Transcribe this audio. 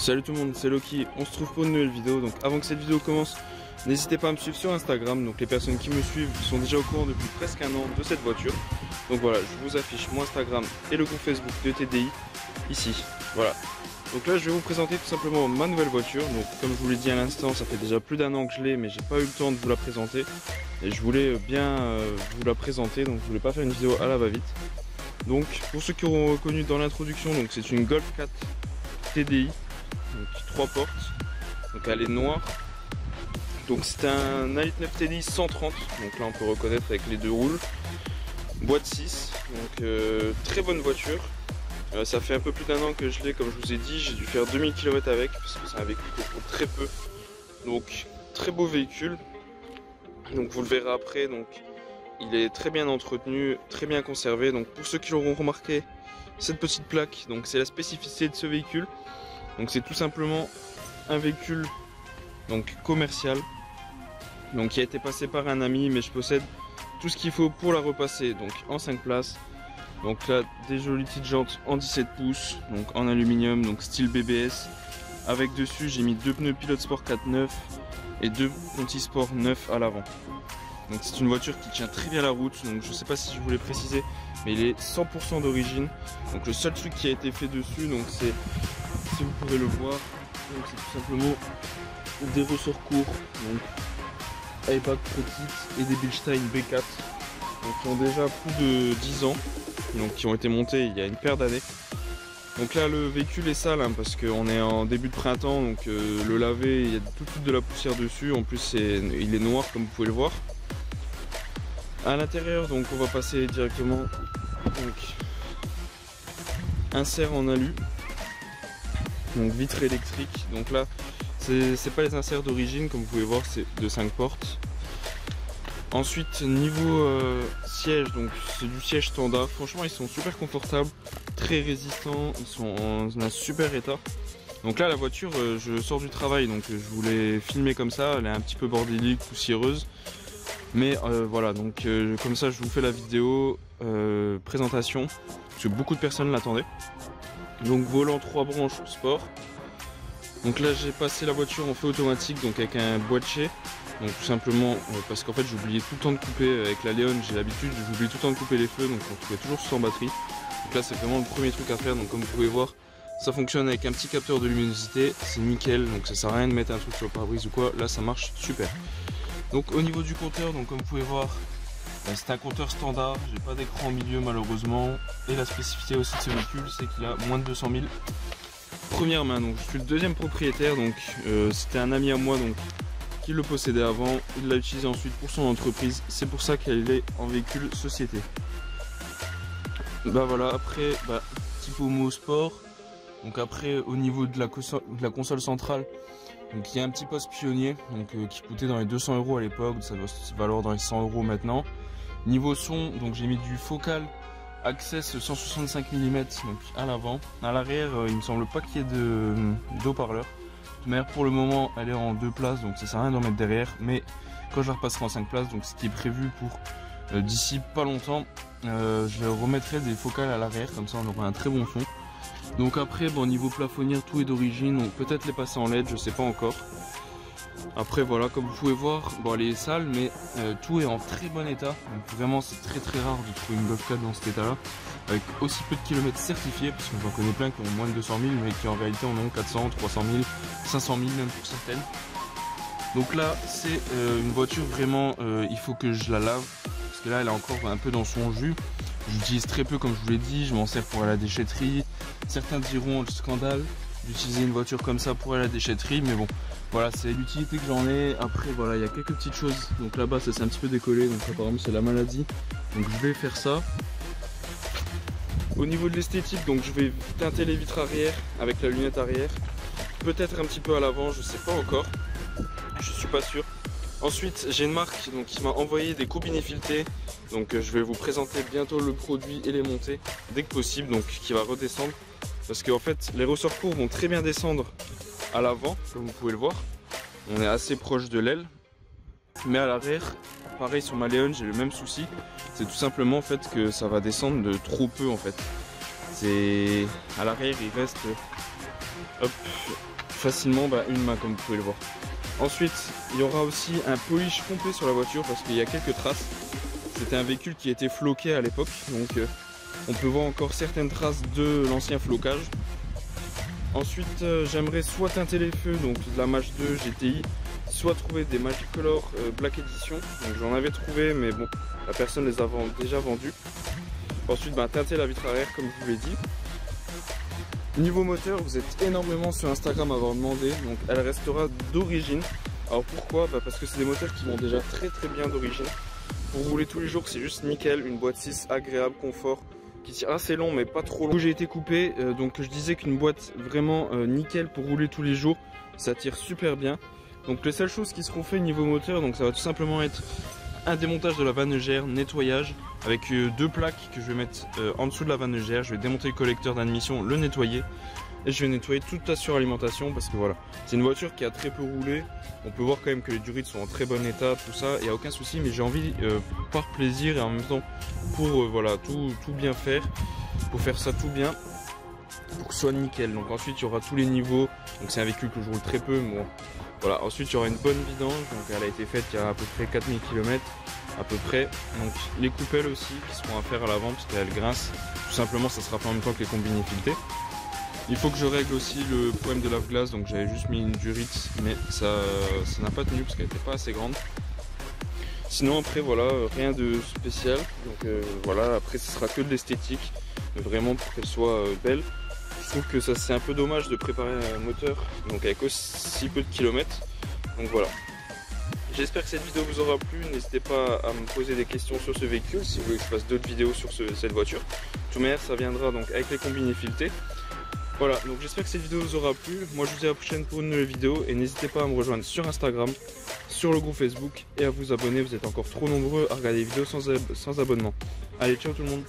Salut tout le monde, c'est Loki, on se trouve pour une nouvelle vidéo. Donc avant que cette vidéo commence, n'hésitez pas à me suivre sur Instagram. Donc les personnes qui me suivent sont déjà au courant depuis presque un an de cette voiture. Donc voilà, je vous affiche mon Instagram et le compte Facebook de TDI ici. Voilà. Donc là je vais vous présenter tout simplement ma nouvelle voiture. Donc comme je vous l'ai dit à l'instant, ça fait déjà plus d'un an que je l'ai, mais j'ai pas eu le temps de vous la présenter. Et je voulais bien vous la présenter, donc je voulais pas faire une vidéo à la va-vite. Donc pour ceux qui auront reconnu dans l'introduction, donc c'est une Golf 4 TDI. Donc 3 portes, donc elle est noire. Donc c'est un 1,9 litre TDI 130, donc là on peut reconnaître avec les deux roues. Boîte 6, donc très bonne voiture. Ça fait un peu plus d'un an que je l'ai, comme je vous ai dit, j'ai dû faire 2000 km avec parce que c'est un véhicule qui coûte très peu. Donc très beau véhicule. Donc vous le verrez après, donc il est très bien entretenu, très bien conservé. Donc pour ceux qui l'auront remarqué, cette petite plaque, donc c'est la spécificité de ce véhicule. Donc c'est tout simplement un véhicule donc commercial, donc qui a été passé par un ami, mais je possède tout ce qu'il faut pour la repasser, donc en 5 places. Donc là des jolies petites jantes en 17 pouces, donc en aluminium, donc style BBS. Avec dessus j'ai mis deux pneus Pilote Sport 4.9 et deux Conti Sport 9 à l'avant. Donc c'est une voiture qui tient très bien la route, donc je sais pas si je voulais préciser, mais il est 100% d'origine. Donc le seul truc qui a été fait dessus, donc c'est, si vous pouvez le voir, c'est tout simplement des ressorts courts, donc iPad Pro-Kit et des Bilstein B4, donc qui ont déjà plus de 10 ans, donc qui ont été montés il y a une paire d'années. Donc là le véhicule est sale, hein, parce qu'on est en début de printemps, donc le laver, il y a tout de suite de la poussière dessus, en plus il est noir comme vous pouvez le voir. À l'intérieur, donc on va passer directement, donc insert en alu, donc vitre électrique. Donc là c'est pas les inserts d'origine, comme vous pouvez voir, c'est de 5 portes. Ensuite niveau siège, donc c'est du siège standard. Franchement ils sont super confortables, très résistants, ils sont en un super état. Donc là la voiture, je sors du travail, donc je voulais filmer comme ça, elle est un petit peu bordélique, poussiéreuse. Mais voilà, donc comme ça je vous fais la vidéo présentation, parce que beaucoup de personnes l'attendaient. Donc volant 3 branches sport. Donc là j'ai passé la voiture en feu automatique, donc avec un boîtier. Donc tout simplement parce qu'en fait j'oubliais tout le temps de couper avec la Léon, j'ai l'habitude, j'oublie tout le temps de couper les feux, donc on trouvait toujours sans batterie. Donc là c'est vraiment le premier truc à faire, donc comme vous pouvez voir, ça fonctionne avec un petit capteur de luminosité, c'est nickel, donc ça sert à rien de mettre un truc sur le pare-brise ou quoi, là ça marche super. Donc au niveau du compteur, donc comme vous pouvez voir, c'est un compteur standard, j'ai pas d'écran au milieu malheureusement. Et la spécificité aussi de ce véhicule, c'est qu'il a moins de 200 000 première main. Donc je suis le deuxième propriétaire, donc c'était un ami à moi donc qui le possédait avant, il l'a utilisé ensuite pour son entreprise, c'est pour ça qu'elle est en véhicule société. Bah voilà, après type homo sport. Donc après au niveau de la console centrale, donc il y a un petit poste pionnier, donc qui coûtait dans les 200 € à l'époque, ça doit se valoir dans les 100 € maintenant. Niveau son, donc j'ai mis du Focal Access 165 mm donc à l'avant. À l'arrière, il me semble pas qu'il y ait d'haut-parleur. De manière, pour le moment, elle est en 2 places, donc ça sert à rien d'en mettre derrière. Mais quand je la repasserai en 5 places, donc ce qui est prévu pour d'ici pas longtemps, je remettrai des focales à l'arrière, comme ça on aura un très bon son. Donc après, bon, niveau plafonnière, tout est d'origine, donc peut-être les passer en LED, je sais pas encore. Après voilà, comme vous pouvez voir, bon elle est sale, mais tout est en très bon état. Donc vraiment c'est très rare de trouver une Golf 4 dans cet état là, avec aussi peu de kilomètres certifiés, parce que j'en connais plein qui ont moins de 200 000, mais qui en réalité en ont 400, 300 000, 500 000 même pour certaines. Donc là c'est une voiture vraiment, il faut que je la lave, parce que là elle est encore un peu dans son jus. J'utilise très peu, comme je vous l'ai dit, je m'en sers pour aller à la déchetterie. Certains diront le scandale d'utiliser une voiture comme ça pour aller à la déchetterie, mais bon, voilà, c'est l'utilité que j'en ai. Après, voilà, il y a quelques petites choses. Donc là-bas, ça s'est un petit peu décollé, donc apparemment c'est la maladie. Donc je vais faire ça. Au niveau de l'esthétique, donc je vais teinter les vitres arrière avec la lunette arrière. Peut-être un petit peu à l'avant, je sais pas encore. Je suis pas sûr. Ensuite, j'ai une marque donc, qui m'a envoyé des coupes ineffiltrées. Donc je vais vous présenter bientôt le produit et les monter dès que possible, donc qui va redescendre. Parce qu'en fait, les ressorts courts vont très bien descendre à l'avant, comme vous pouvez le voir. On est assez proche de l'aile. Mais à l'arrière, pareil sur ma Léon, j'ai le même souci. C'est tout simplement en fait que ça va descendre de trop peu en fait. C'est à l'arrière, il reste hop, facilement une main comme vous pouvez le voir. Ensuite il y aura aussi un polish complet sur la voiture parce qu'il y a quelques traces. C'était un véhicule qui était floqué à l'époque, donc on peut voir encore certaines traces de l'ancien flocage. Ensuite j'aimerais soit teinter les feux, donc de la Mach 2 GTI, soit trouver des Magicolor Black Edition. Donc j'en avais trouvé mais bon, la personne les a déjà vendus. Ensuite teinter la vitre arrière comme je vous l'ai dit. Niveau moteur, vous êtes énormément sur Instagram à avoir demandé, donc elle restera d'origine. Alors pourquoi? Parce que c'est des moteurs qui vont déjà très bien d'origine. Pour rouler tous les jours c'est juste nickel, une boîte 6 agréable, confort, qui tire assez long mais pas trop long. J'ai été coupé, donc je disais qu'une boîte vraiment nickel pour rouler tous les jours, ça tire super bien. Donc les seules choses qui seront faites niveau moteur, donc ça va tout simplement être un démontage de la vanne EGR, nettoyage avec deux plaques que je vais mettre en dessous de la vanne EGR. Je vais démonter le collecteur d'admission, le nettoyer et je vais nettoyer toute la suralimentation parce que voilà, c'est une voiture qui a très peu roulé. On peut voir quand même que les durites sont en très bon état, tout ça, il n'y a aucun souci, mais j'ai envie par plaisir et en même temps pour voilà, tout bien faire, pour faire ça tout bien, pour que ce soit nickel. Donc ensuite il y aura tous les niveaux, donc c'est un véhicule que je roule très peu, mais bon, voilà. Ensuite il y aura une bonne vidange, donc elle a été faite il y a à peu près 4000 km à peu près. Donc les coupelles aussi qui seront à faire à l'avant parce qu'elles grincent, tout simplement ça sera pas en même temps que les combines filetées. Il faut que je règle aussi le problème de lave-glace, donc j'avais juste mis une durite mais ça n'a pas tenu parce qu'elle n'était pas assez grande. Sinon après voilà, rien de spécial, donc voilà, après ce sera que de l'esthétique, vraiment pour qu'elle soit belle. Je trouve que ça c'est un peu dommage de préparer un moteur donc avec aussi peu de kilomètres, donc voilà. J'espère que cette vidéo vous aura plu, n'hésitez pas à me poser des questions sur ce véhicule si vous voulez que je fasse d'autres vidéos sur cette voiture. De toute manière ça viendra donc avec les combines filetées. Voilà, donc j'espère que cette vidéo vous aura plu. Moi je vous dis à la prochaine pour une nouvelle vidéo et n'hésitez pas à me rejoindre sur Instagram, sur le groupe Facebook et à vous abonner. Vous êtes encore trop nombreux à regarder les vidéos sans abonnement. Allez, ciao tout le monde.